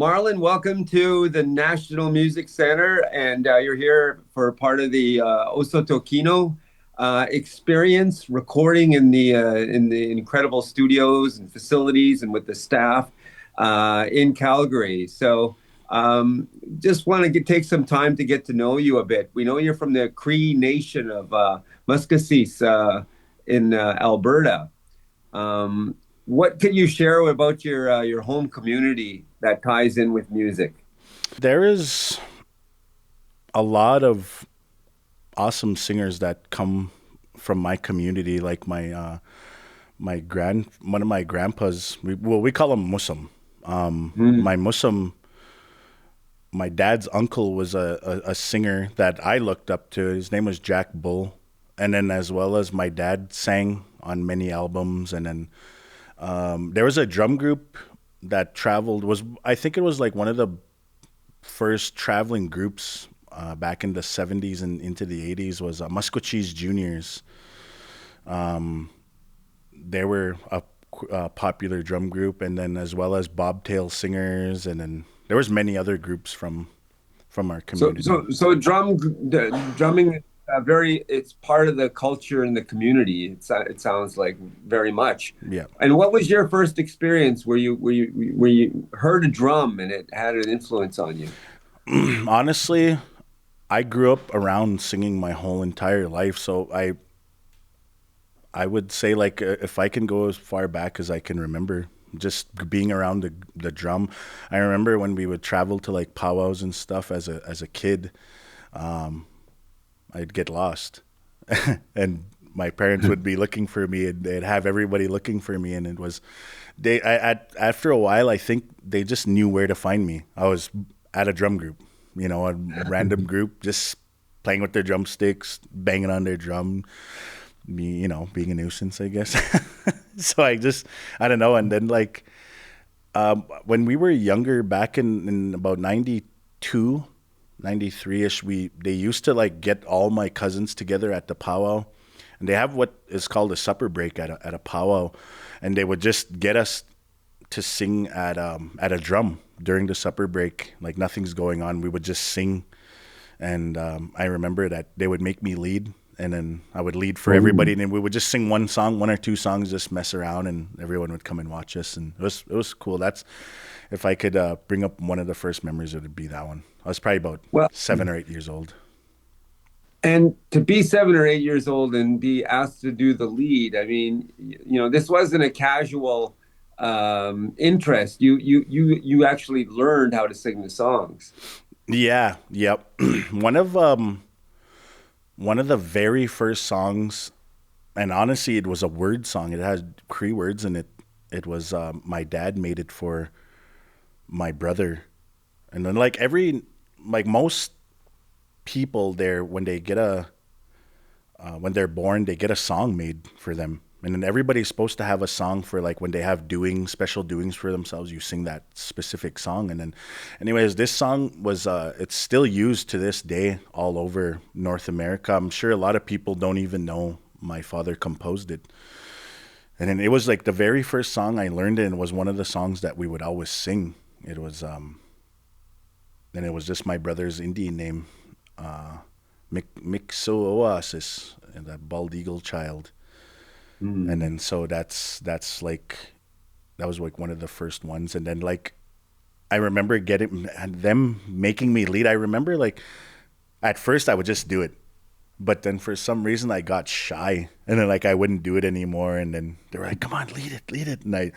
Marlon, welcome to the National Music Center, and you're here for part of the OHSOTO'KINO experience, recording in the incredible studios and facilities, and with the staff in Calgary. Just want to take some time to get to know you a bit. We know you're from the Cree Nation of Maskwacis in Alberta. What can you share about your home community that ties in with music? There is a lot of awesome singers that come from my community, like one of my grandpas. We call him Muslim. Mm. My Muslim, my dad's uncle was a singer that I looked up to. His name was Jack Bull, and then as well as my dad sang on many albums, and then there was a drum group that traveled. Was I think it was like one of the first traveling groups back in the 70s and into the 80s was Maskwacis Juniors. They were a popular drum group, and then as well as bobtail singers, and then there was many other groups from our So, community. so, so drumming, very, it's part of the culture and the community. It sounds like very much. Yeah. And what was your first experience where you heard a drum and it had an influence on you? Honestly, I grew up around singing my whole entire life, so I would say like if I can go as far back as I can remember, just being around the drum. I remember when we would travel to like powwows and stuff as a kid. Um, I'd get lost, and my parents would be looking for me, and they'd have everybody looking for me, and it was after a while, I think they just knew where to find me. I was at a drum group, a random group, just playing with their drumsticks, banging on their drum, being a nuisance, I guess. So I don't know. And then like, when we were younger, back in about 92, 93-ish, they used to like get all my cousins together at the powwow, and they have what is called a supper break at a powwow, and they would just get us to sing at a drum during the supper break. Like nothing's going on, we would just sing. And I remember that they would make me lead, and then I would lead for everybody, and then we would just sing one song, one or two songs, just mess around, and everyone would come and watch us, and it was cool. That's if I could bring up one of the first memories, it would be that one. I was probably about Well, 7 or 8 years old. and to be 7 or 8 years old and be asked to do the lead, I mean, this wasn't a casual interest. You actually learned how to sing the songs. Yeah, yep. one of one of the very first songs, and honestly, it was a word song. It had Cree words in it. It was my dad made it for my brother, and then like most people there, when they get when they're born, they get a song made for them. And then everybody's supposed to have a song for like when they have special doings for themselves. You sing that specific song, and then, anyways, this song was it's still used to this day all over North America. I'm sure a lot of people don't even know my father composed it. And then it was like the very first song I learned, and it was one of the songs that we would always sing. It was and it was just my brother's Indian name, Mixo and that bald eagle child. And Mm. then so that's like that was like one of the first ones. And then like I remember getting them making me lead. I remember like at first I would just do it, but then for some reason I got shy, and then like I wouldn't do it anymore. And then they were like, "Come on, lead it," and I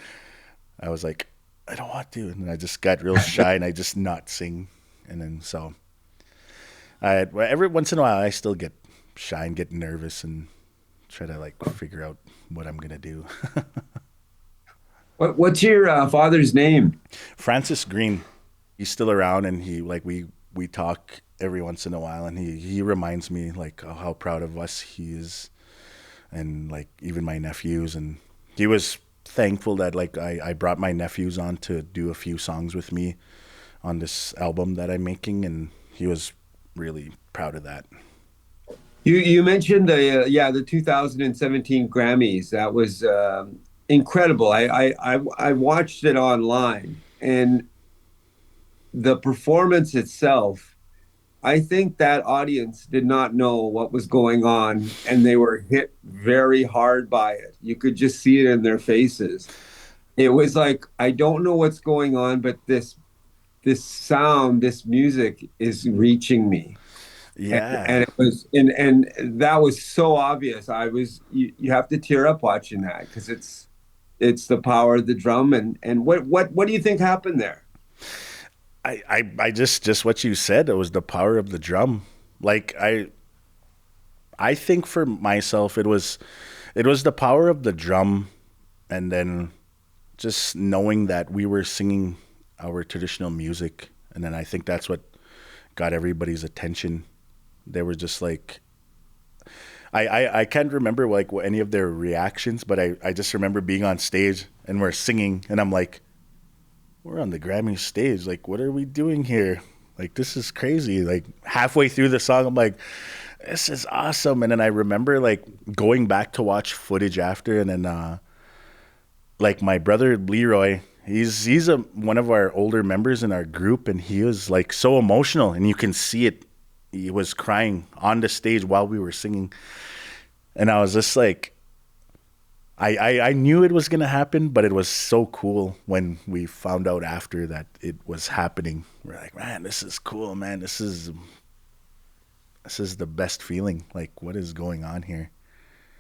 was like, "I don't want to," and I just got real shy, and I just not sing. And then so every once in a while I still get shy and get nervous and try to like figure out what I'm gonna do. What's your father's name? Francis Green, he's still around, and he like we talk every once in a while, and he reminds me like how proud of us he is, and like even my nephews. And he was thankful that like I brought my nephews on to do a few songs with me on this album that I'm making, and he was really proud of that. You mentioned the 2017 Grammys. That was incredible. I watched it online, and the performance itself, I think that audience did not know what was going on, and they were hit very hard by it. You could just see it in their faces. It was like, I don't know what's going on, but this sound, this music is reaching me. And Yeah. it was and that was so obvious. You have to tear up watching that because it's the power of the drum. And what do you think happened there? I just what you said, it was the power of the drum. Like I think for myself it was the power of the drum, and then just knowing that we were singing our traditional music, and then I think that's what got everybody's attention. They were just like, I can't remember like any of their reactions, but I just remember being on stage and we're singing, and I'm like, we're on the Grammy stage. Like, what are we doing here? Like, this is crazy. Like, halfway through the song, I'm like, this is awesome. And then I remember like going back to watch footage after, and then like my brother Leroy, he's one of our older members in our group, and he was like so emotional, and you can see it. He was crying on the stage while we were singing, and I was just like, I knew it was gonna happen, but it was so cool when we found out after that it was happening. We're like, man, this is cool, man. This is the best feeling. Like, what is going on here?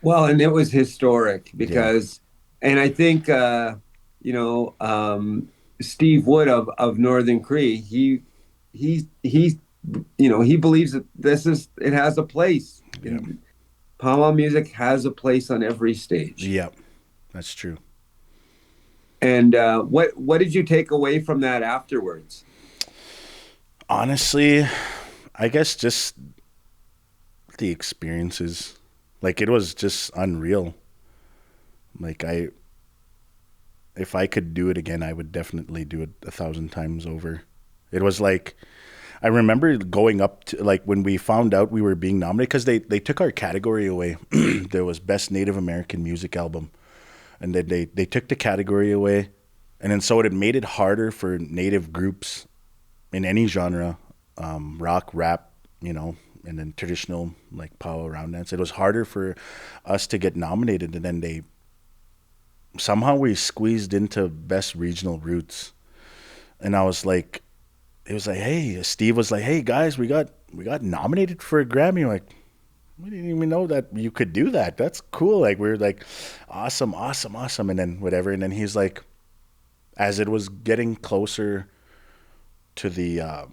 Well, and it was historic Yeah, because, and I think you know, Steve Wood of Northern Cree, he he believes that it has a place. yeah, Powwow music has a place on every stage. yeah. That's true. And what did you take away from that afterwards? Honestly, I guess just the experiences. Like, it was just unreal. Like, if I could do it again, I would definitely do it 1,000 times over. It was like, I remember going up to, like, when we found out we were being nominated, because they took our category away. There was Best Native American Music Album. And then they took the category away. And then so it made it harder for Native groups in any genre, rock, rap, and then traditional like powwow round dance. It was harder for us to get nominated, and then they somehow we squeezed into best regional roots. And I was like, it was like, hey, Steve was like, hey guys, we got nominated for a Grammy. I'm like, we didn't even know that you could do that. That's cool. Like, we were like, awesome, awesome, awesome, and then whatever. And then he's like, as it was getting closer to the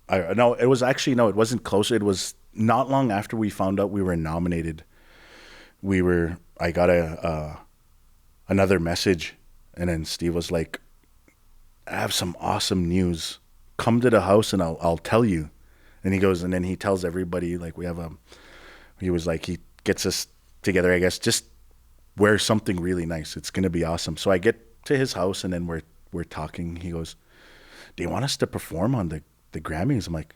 no, it was actually, no, it wasn't closer. It was not long after we found out we were nominated. I got another message, and then Steve was like, I have some awesome news. Come to the house and I'll tell you. And he goes, and then he tells everybody, like, he was like, he gets us together, I guess, just wear something really nice. It's gonna be awesome. So I get to his house, and then we're talking. He goes, do you want us to perform on the Grammys? I'm like,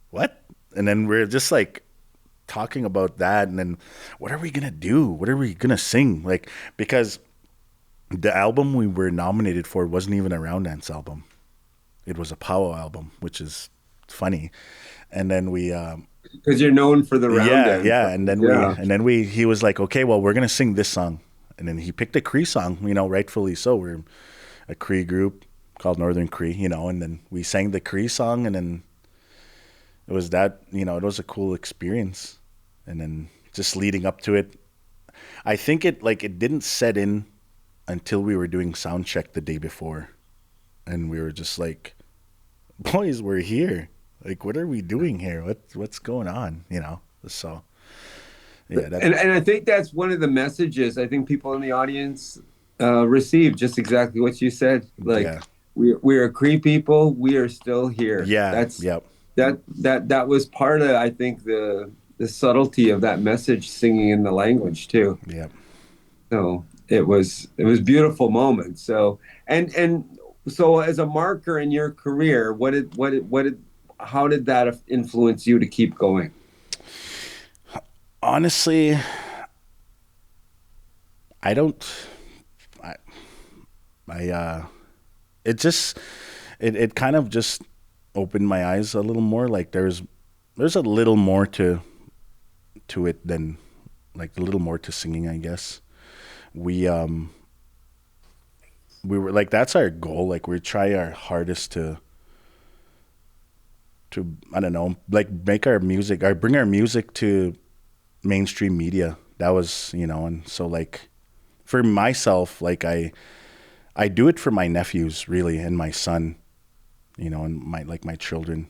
what? And then we're just like talking about that, and then what are we gonna do? What are we gonna sing? Like, because the album we were nominated for wasn't even a round dance album. It was a powwow album, which is funny. And then we Because you're known for the round yeah, dance. yeah, and then Yeah. he was like, okay, well, we're gonna sing this song. And then he picked a Cree song, rightfully so. We're a Cree group called Northern Cree, and then we sang the Cree song, and then it was that, it was a cool experience. And then just leading up to it, I think it didn't set in until we were doing sound check the day before, and we were just like, boys, we're here. Like, what are we doing here? What's going on? So yeah, that And I think that's one of the messages I think people in the audience receive, just exactly what you said. Like, yeah, we're Cree people, we are still here. yeah, That's yep, that was part of, I think, the subtlety of that message, singing in the language too. yep. So it was beautiful moment. So and so as a marker in your career, what did how did that influence you to keep going? Honestly, I don't. I it just it kind of just opened my eyes a little more. Like there's a little more to it than like a little more to singing, I guess. We we were like that's our goal. Like we try our hardest to I don't know, like make our music or bring our music to mainstream media. That was, and so like for myself, like I do it for my nephews really and my son, and my children.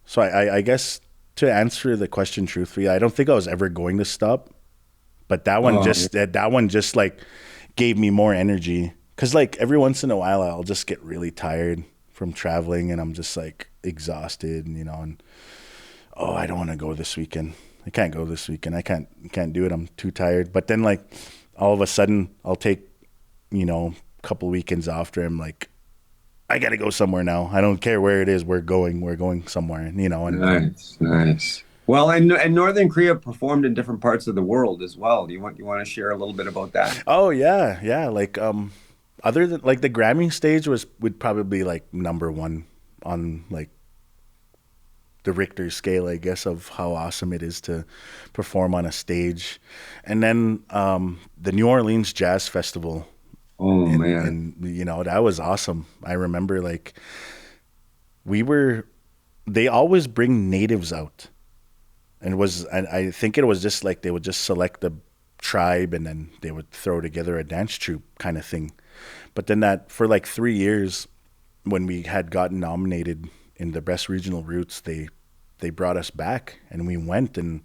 So I guess to answer the question truthfully, I don't think I was ever going to stop, but Oh, that one just like gave me more energy because like every once in a while I'll just get really tired from traveling and I'm just like exhausted, and oh, I don't want to go this weekend. I can't go this weekend. I can't do it. I'm too tired. But then like all of a sudden I'll take, a couple weekends after. I'm like, I gotta go somewhere now. I don't care where it is. We're going. We're going somewhere. And nice, nice. Well, and Northern Korea performed in different parts of the world as well. Do you want to share a little bit about that? oh yeah, yeah. Like other than like the Grammy stage would probably be like number one on like the Richter scale, I guess, of how awesome it is to perform on a stage. And then the New Orleans Jazz Festival, Oh man. and that was awesome. I remember like we were they always bring natives out, and I think it was just like they would just select a tribe and then they would throw together a dance troupe kind of thing. But then that for like 3 years, when we had gotten nominated in the best regional roots, they brought us back and we went, and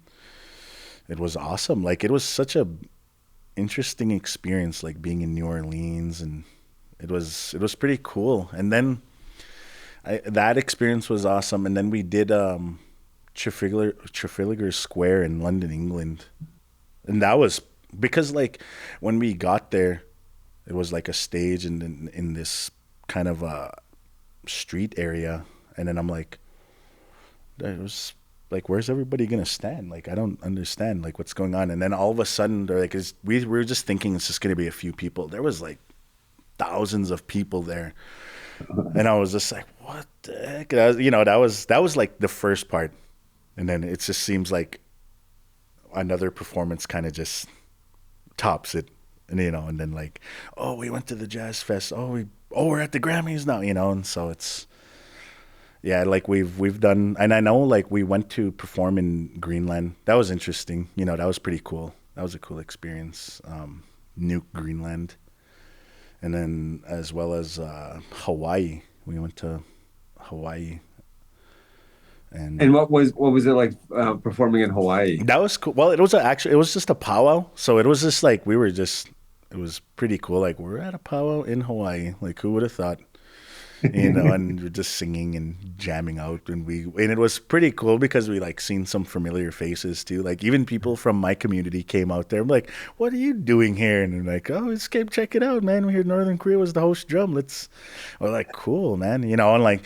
it was awesome. Like it was such a interesting experience, like being in New Orleans, and it was pretty cool. And then that experience was awesome. And then we did Trafalgar Square in London, England, and that was because like when we got there, it was like a stage in this kind of a street area, and then I'm like, it was like, where's everybody gonna stand? Like, I don't understand like what's going on. And then all of a sudden, they're like, we were just thinking it's just gonna be a few people. There was like thousands of people there, and I was just like, what the heck? And that was like the first part, and then it just seems like another performance kind of just tops it, and then like, oh, we went to the jazz fest. We're at the Grammys now, and so it's yeah, like we've done, and I know like we went to perform in Greenland. That was interesting. That was pretty cool. That was a cool experience. Nuke Greenland, and then as well as Hawaii. We went to Hawaii, and And what was it like performing in Hawaii? that was cool. Well, it was just a powwow, so it was just like it was pretty cool. Like we're at a powwow in Hawaii. Like who would have thought? And we're just singing and jamming out, and it was pretty cool because we like seen some familiar faces too. Like even people from my community came out there. I'm like, "What are you doing here?" And they're like, "Oh, let's came check it out, man. We hear Northern Korea was the host drum. We're like, "Cool, man." And like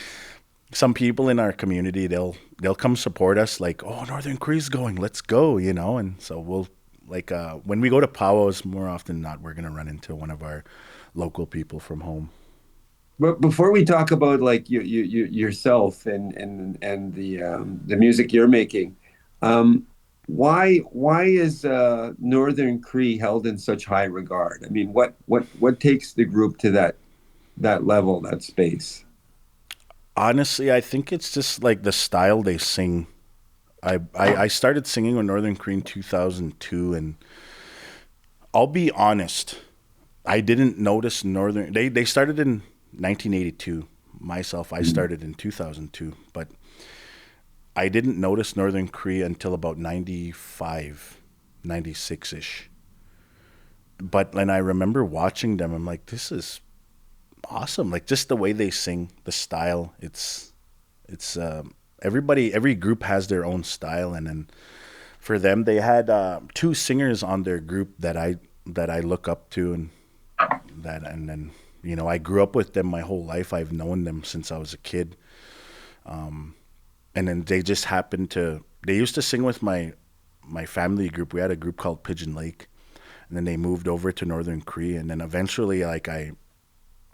some people in our community, they'll come support us. Like, "Oh, Northern Korea's going. Let's go," And so we'll like when we go to powwows, more often than not, we're gonna run into one of our local people from home. But before we talk about like yourself and the music you're making, um, why is Northern Cree held in such high regard? I mean, what takes the group to that level, that space? Honestly, I think it's just like the style they sing. I started singing with Northern Cree in 2002, and I'll be honest, I didn't notice Northern. They started in 1982. Myself, I started in 2002, but I didn't notice Northern Cree until about 95, 96 ish. But and I remember watching them. I'm like, this is awesome. Like just the way they sing, the style. Every group has their own style, and then for them, they had two singers on their group that I look up to, and then I grew up with them my whole life. I've known them since I was a kid, and then they just happened to. They used to sing with my family group. We had a group called Pigeon Lake, and then they moved over to Northern Cree, and then eventually, like it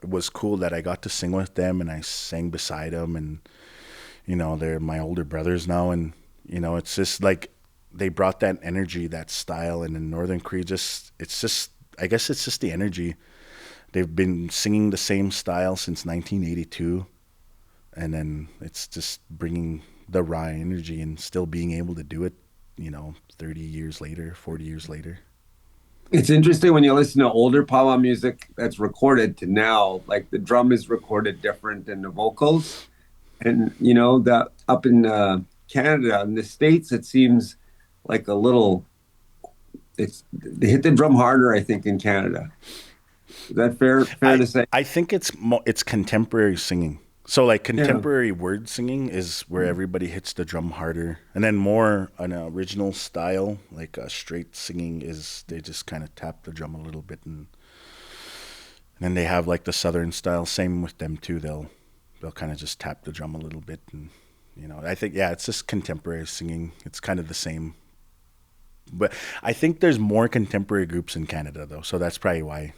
was cool that I got to sing with them, and I sang beside them, and they're my older brothers now, and it's just like they brought that energy, that style, and in Northern Cree, it's just I guess it's just the energy. They've been singing the same style since 1982, and then it's just bringing the raw energy and still being able to do it, 30 years later, 40 years later. It's interesting when you listen to older powwow music that's recorded to now, like the drum is recorded different than the vocals. And that up in Canada, in the States, it seems like a little. It's they hit the drum harder, I think, in Canada. Is that fair I to say? I think it's contemporary singing. So like Yeah. contemporary word singing is where everybody hits the drum harder, and then more an original style like straight singing is they just kind of tap the drum a little bit, and then they have like the southern style. Same with them too. They'll kind of just tap the drum a little bit, and I think yeah, it's just contemporary singing. It's kind of the same, but I think there's more contemporary groups in Canada though, so that's probably why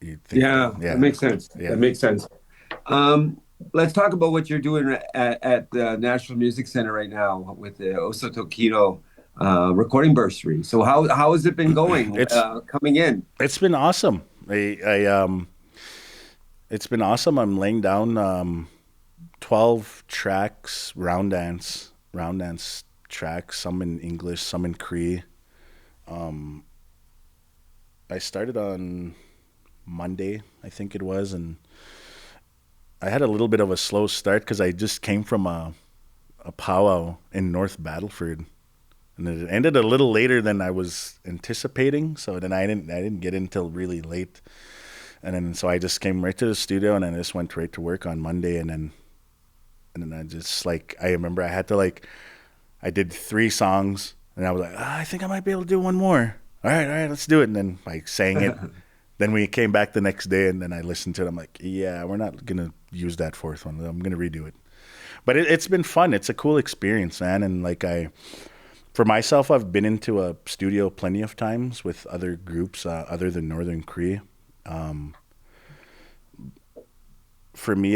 you think that. Yeah, that Yeah, makes sense. yeah. That makes sense. Um, let's talk about what you're doing at the National Music Center right now with the OHSOTO'KINO Recording Bursary. So how has it been going It's coming in? it's been awesome. It's been awesome. I'm laying down 12 tracks, round dance tracks, some in English, some in Cree. Um, I started on Monday, I think it was, and I had a little bit of a slow start because I just came from a powwow in North Battleford, and it ended a little later than I was anticipating. So then I didn't get in till really late, and then so I just came right to the studio, and I just went right to work on Monday, and then I just like I remember I had to like I did 3 songs, and I was like, I think I might be able to do one more. All right, let's do it. And then I sang it. Then we came back the next day, and then I listened to it. I'm like, yeah, we're not gonna use that fourth one. I'm gonna redo it. But it's been fun. It's a cool experience, man. And like for myself, I've been into a studio plenty of times with other groups other than Northern Cree. Um, for me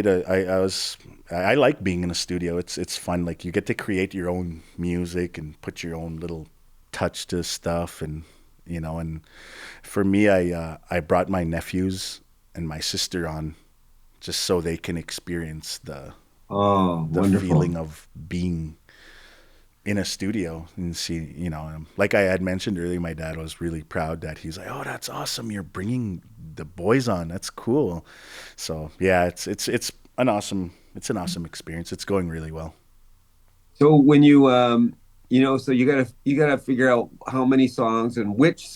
I like being in a studio. It's fun. Like you get to create your own music and put your own little touch to stuff, and for me I brought my nephews and my sister on just so they can experience Oh, the wonderful. feeling of being in a studio and see, like I had mentioned earlier, my dad was really proud that he's like, oh, that's awesome. You're bringing the boys on. That's cool. So yeah, it's an awesome experience. It's going really well. So when so you gotta figure out how many songs and which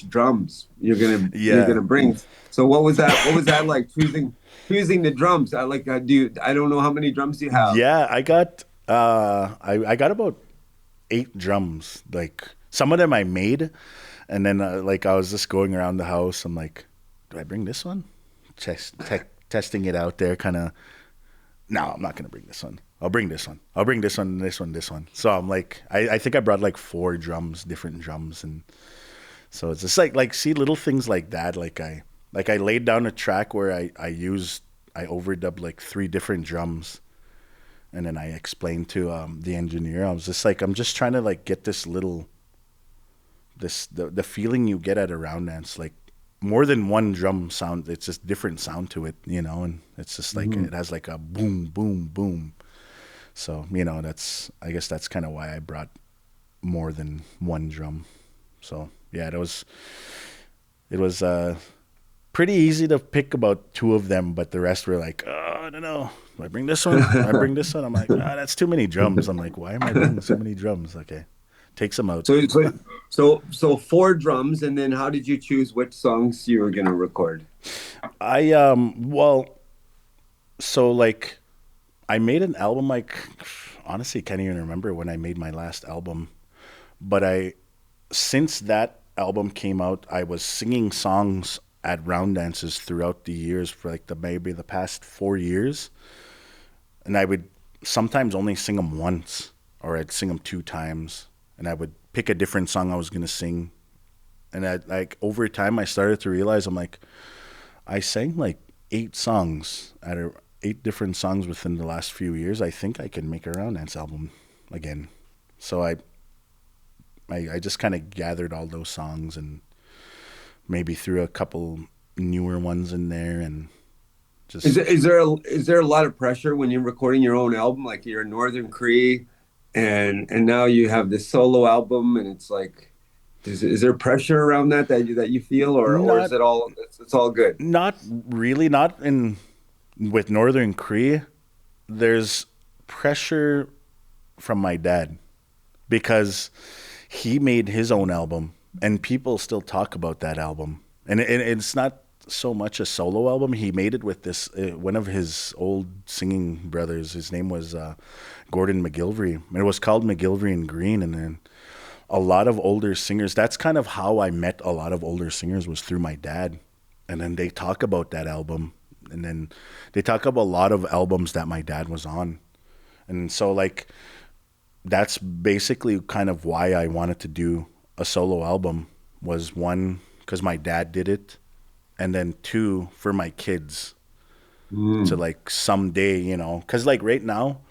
drums you're Yeah. gonna bring. So what was that like choosing the drums? I don't know how many drums you have. Yeah, I got about 8 drums. Like some of them I made, and then like I was just going around the house. I'm like, do I bring this one? Testing it out there, kind of. No, I'm not gonna bring this one. I'll bring this one. I'll bring this one, this one, this one. So I'm like, I think I brought like 4 drums, different drums, and so it's just like see little things like that. Like I laid down a track where I overdubbed like 3 different drums, and then I explained to the engineer. I was just like, I'm just trying to like get the feeling you get at a round dance, like more than one drum sound. It's just different sound to it, and it's just like Mhm. it has like a boom, boom, boom. So that's I guess that's kind of why I brought more than one drum. So yeah, it was pretty easy to pick about 2 of them, but the rest were like, oh, I don't know. Do I bring this one? Do I bring this one? I'm like, that's too many drums. I'm like, why am I bringing so many drums? Okay, take some out. So 4 drums, and then how did you choose which songs you were gonna record? Well, so like I made an album. Like honestly, can't even remember when I made my last album. But since that album came out, I was singing songs at round dances throughout the years for like maybe the past 4 years, and I would sometimes only sing them once, or I'd sing them 2 times, and I would pick a different song I was gonna sing, and like over time I started to realize I'm like I sang like 8 songs 8 different songs within the last few years. I think I can make a round dance album again. So I just kind of gathered all those songs and maybe threw a couple newer ones in there and Is just there, is there a lot of pressure when you're recording your own album? Like you're in Northern Cree, and now you have this solo album, and it's like, is there pressure around that you feel, or is not it all it's all good? not really not in with Northern Cree. There's pressure from my dad because he made his own album and people still talk about that album. And it's not so much a solo album. He made it with this one of his old singing brothers. His name was Gordon McGilvery. And it was called McGilvery and Green. And then a lot of older singers. That's kind of how I met a lot of older singers was through my dad. And then they talk about that album. And then they talk about a lot of albums that my dad was on. And so like that's basically kind of why I wanted to do a solo album was one, because my dad did it. And then two, for my kids to Mm. like someday, you know, because like right now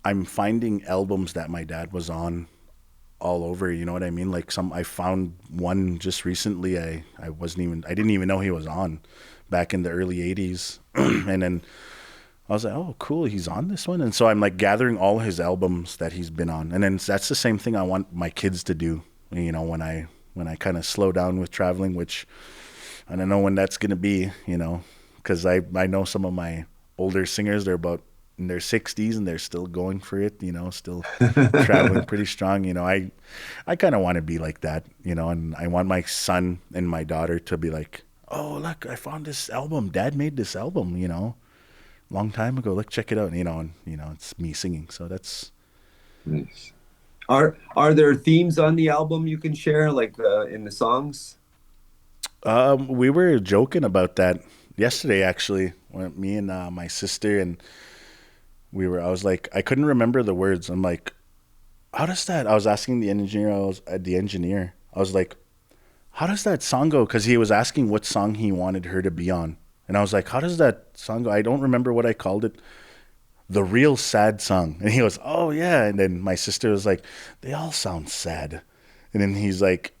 I'm finding albums that my dad was on all over, you know what I mean? Like I found one just recently I didn't even know he was on back in the early 80s. And then I was like, oh, cool, he's on this one. And so I'm like gathering all his albums that he's been on. And then that's the same thing I want my kids to do, you know, when I kind of slow down with traveling, which I don't know when that's going to be, you know, because I know some of my older singers, they're about in their 60s and they're still going for it, you know, still traveling pretty strong. You know, I kind of want to be like that, you know, and I want my son and my daughter to be like, oh, look, I found this album. Dad made this album, you know, long time ago. Look, check it out. And, you know, it's me singing. So that's, Nice. Are there themes on the album you can share, like in the songs? we were joking about that yesterday, actually, when me and my sister and I was like, I couldn't remember the words. I'm like, how does that, I was asking the engineer, I was like, how does that song go? Because he was asking what song he wanted her to be on. And I was like, how does that song go? I don't remember what I called it. The real sad song. And he goes, oh, yeah. And then my sister was like, they all sound sad. And then he's like,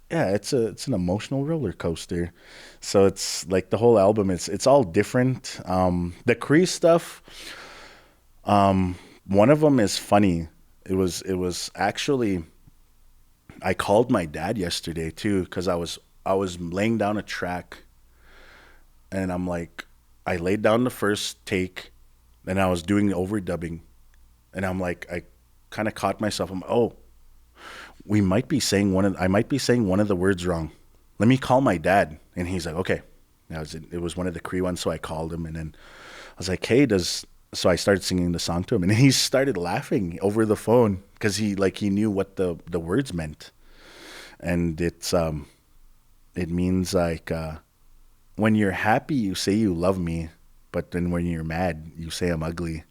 yeah, it's an emotional roller coaster. So it's like the whole album, it's all different. The Cree stuff, one of them is funny. It was actually I called my dad yesterday too because I was laying down a track and I'm like I laid down the first take and I was doing the overdubbing and I'm like I kind of caught myself. I might be saying one of the words wrong. Let me call my dad. And he's like, okay. It was one of the Cree ones, so I called him and then I was like, hey, so I started singing the song to him and he started laughing over the phone because he knew what the words meant. And it means like when you're happy you say you love me, but then when you're mad you say I'm ugly.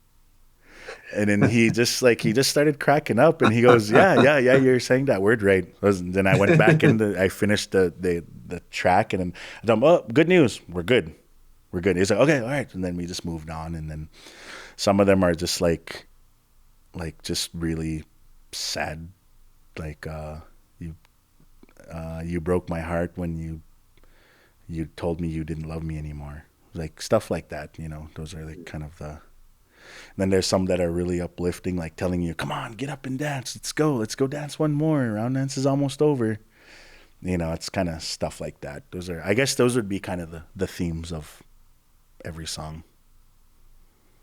And then he just started cracking up and he goes, yeah, you're saying that word right. Then I went back and I finished the track and then I told him, oh, good news, we're good. We're good. He's like, okay, all right. And then we just moved on. And then some of them are just like just really sad. Like, you broke my heart when you told me you didn't love me anymore. Like stuff like that, you know, those are like kind of the, then there's some that are really uplifting, like telling you, come on, get up and dance. Let's go dance one more. Round dance is almost over. You know, it's kind of stuff like that. I guess those would be kind of the themes of every song.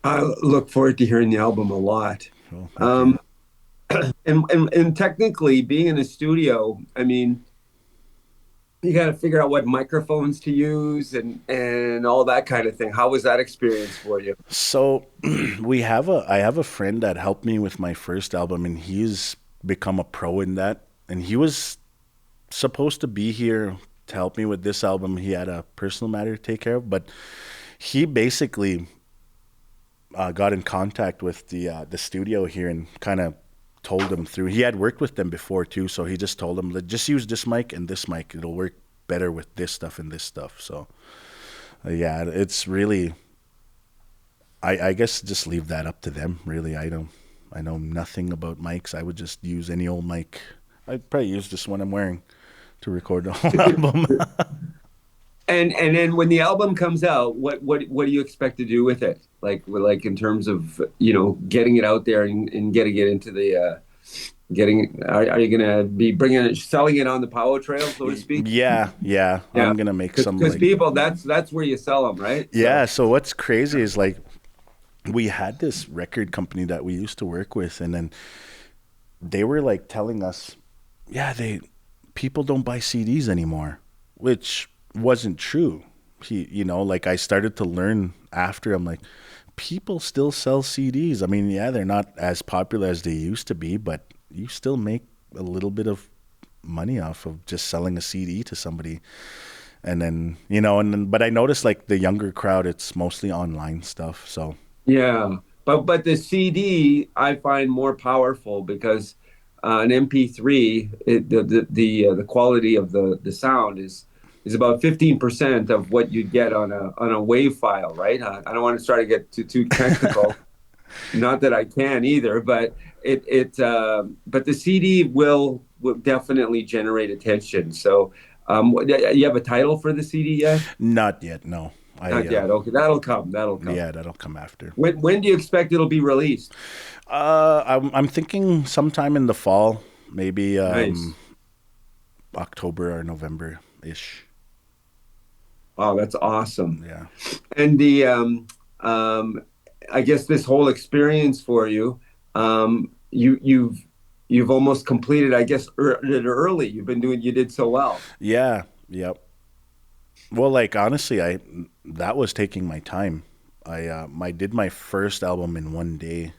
I look forward to hearing the album a lot. Well, thank you. Um, and technically, being in a studio, I mean, you got to figure out what microphones to use and all that kind of thing. How was that experience for you? So I have a friend that helped me with my first album and he's become a pro in that. And he was supposed to be here to help me with this album. He had a personal matter to take care of, but he basically got in contact with the studio here and kind of told them through. He had worked with them before too, so he just told them, just use this mic and this mic. It'll work better with this stuff and this stuff. So yeah, it's really I guess just leave that up to them. Really, I know nothing about mics. I would just use any old mic. I'd probably use this one I'm wearing to record the whole album. And then when the album comes out, what do you expect to do with it? Like in terms of getting it out there and getting it into the getting. Are you gonna be bringing it, selling it on the Powwow Trail, so to speak? Yeah, yeah. Yeah, I'm gonna make some because like people, that's where you sell them, right? yeah. So So what's crazy is like we had this record company that we used to work with, and then they were like telling us, yeah, they people don't buy CDs anymore, which wasn't true. Like I started to learn after. I'm like, people still sell CDs. I mean, yeah, they're not as popular as they used to be, but you still make a little bit of money off of just selling a CD to somebody. And then, but I noticed like the younger crowd, it's mostly online stuff. So yeah, but the CD I find more powerful because an MP3, the quality of the sound is about 15% of what you get on a wave file, right? I don't want to start to get too technical. Not that I can either, but but the CD will definitely generate attention. So, you have a title for the CD yet? not yet, no. Not yet. Okay, that'll come. That'll come. Yeah, that'll come after. When do you expect it'll be released? I'm thinking sometime in the fall, maybe Nice. October or November ish. Wow, that's awesome. Yeah. And um, I guess this whole experience for you, you've almost completed. I guess it early. You did so well. Yeah. Yep. Well, like honestly, I that was taking my time. I did my first album in one day,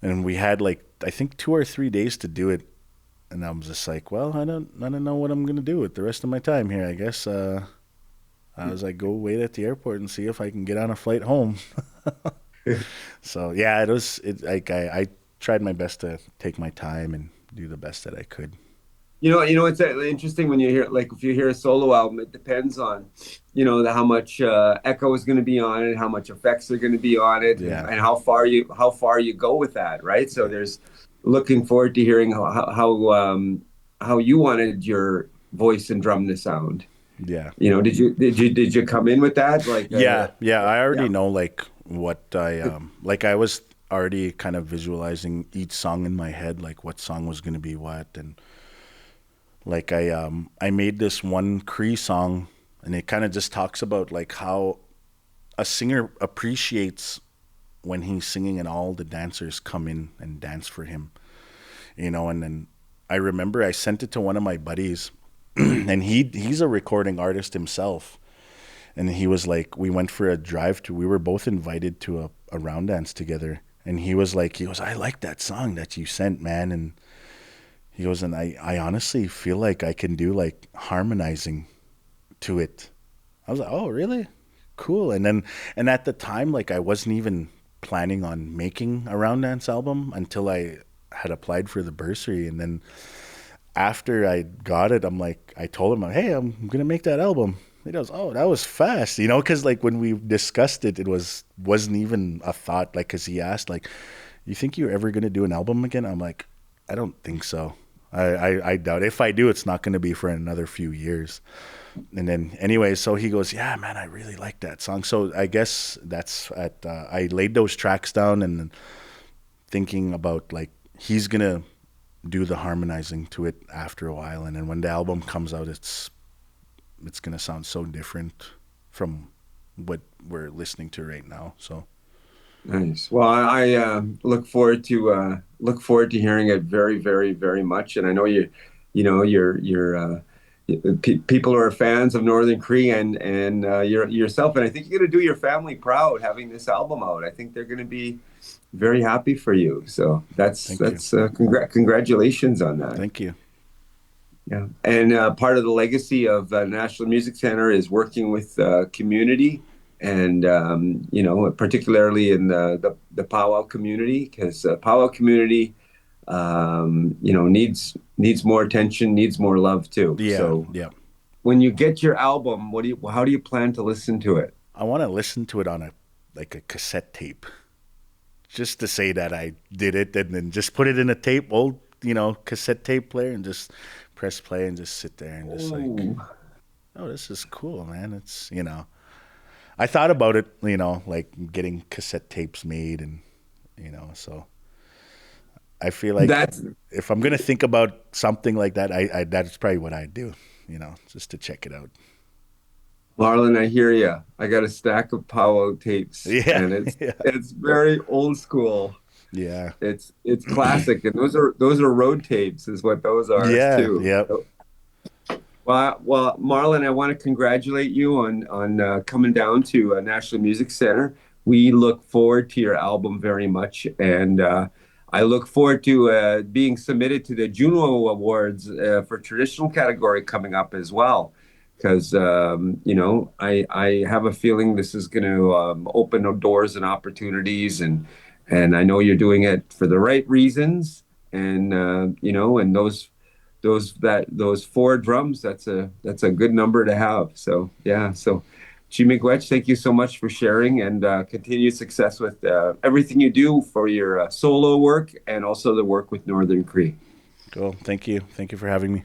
and we had like I think 2 or 3 days to do it, and I was just like, well, I don't know what I'm gonna do with the rest of my time here. I guess I was like, go wait at the airport and see if I can get on a flight home. So yeah, it like I tried my best to take my time and do the best that I could. It's interesting when you hear, like, if you hear a solo album, it depends on, how much echo is going to be on it, how much effects are going to be on it, Yeah. and how far you go with that, right? So there's looking forward to hearing how you wanted your voice and drum to sound. Yeah. Did you come in with that? Like, Yeah, yeah. I already yeah, know like what I like. I was already kind of visualizing each song in my head, like what song was gonna be what, and like I made this one Cree song, and it kind of just talks about like how a singer appreciates when he's singing and all the dancers come in and dance for him, and then I remember I sent it to one of my buddies, and he's a recording artist himself. And he was like, we went for a drive to, we were both invited to a round dance together. And he goes, I like that song that you sent, man. And he goes, and I honestly feel like I can do like harmonizing to it. I was like, oh, really? Cool. And at the time, like I wasn't even planning on making a round dance album until I had applied for the bursary. And then after I got it, I'm like, I told him, hey, I'm going to make that album. He goes, oh, that was fast, because like when we discussed it, it wasn't even a thought. Like, because he asked, like, you think you're ever gonna do an album again? I'm like, I don't think so. I doubt it. If I do, it's not gonna be for another few years. And then anyway, so he goes, yeah, man, I really like that song. So I guess that's I laid those tracks down and thinking about like he's gonna do the harmonizing to it after a while, and then when the album comes out, it's gonna sound so different from what we're listening to right now. So nice. Well, I look forward to hearing it very, very, very much. And I know people who are fans of Northern Cree and yourself, and I think you're going to do your family proud having this album out. I think they're going to be very happy for you. So that's thank you, that's congratulations on that. thank you. Yeah, and part of the legacy of National Music Center is working with community, and particularly in the powwow community, because powwow community, needs more attention, needs more love too. Yeah, So yeah. when you get your album, how do you plan to listen to it? I want to listen to it on a like a cassette tape, just to say that I did it, and then just put it in a tape, old, cassette tape player, and just press play and just sit there and just like, Oh, oh, this is cool, man. It's, I thought about it, like getting cassette tapes made, and, so I feel like that's if I'm gonna think about something like that, I that's probably what I'd do, just to check it out. Marlon, I hear you. I got a stack of Powwow tapes, Yeah, and it's yeah, it's very old school. yeah, It's classic, and those are road tapes, is what those are yeah, too. yeah. Well, Marlon, I want to congratulate you on coming down to National Music Center. We look forward to your album very much, and I look forward to being submitted to the Juno Awards for traditional category coming up as well. Because I have a feeling this is going to open up doors and opportunities, and I know you're doing it for the right reasons, and and those four drums, that's a good number to have. So yeah, so Miigwech, thank you so much for sharing, and continued success with everything you do for your solo work and also the work with Northern Cree. Cool. Thank you for having me.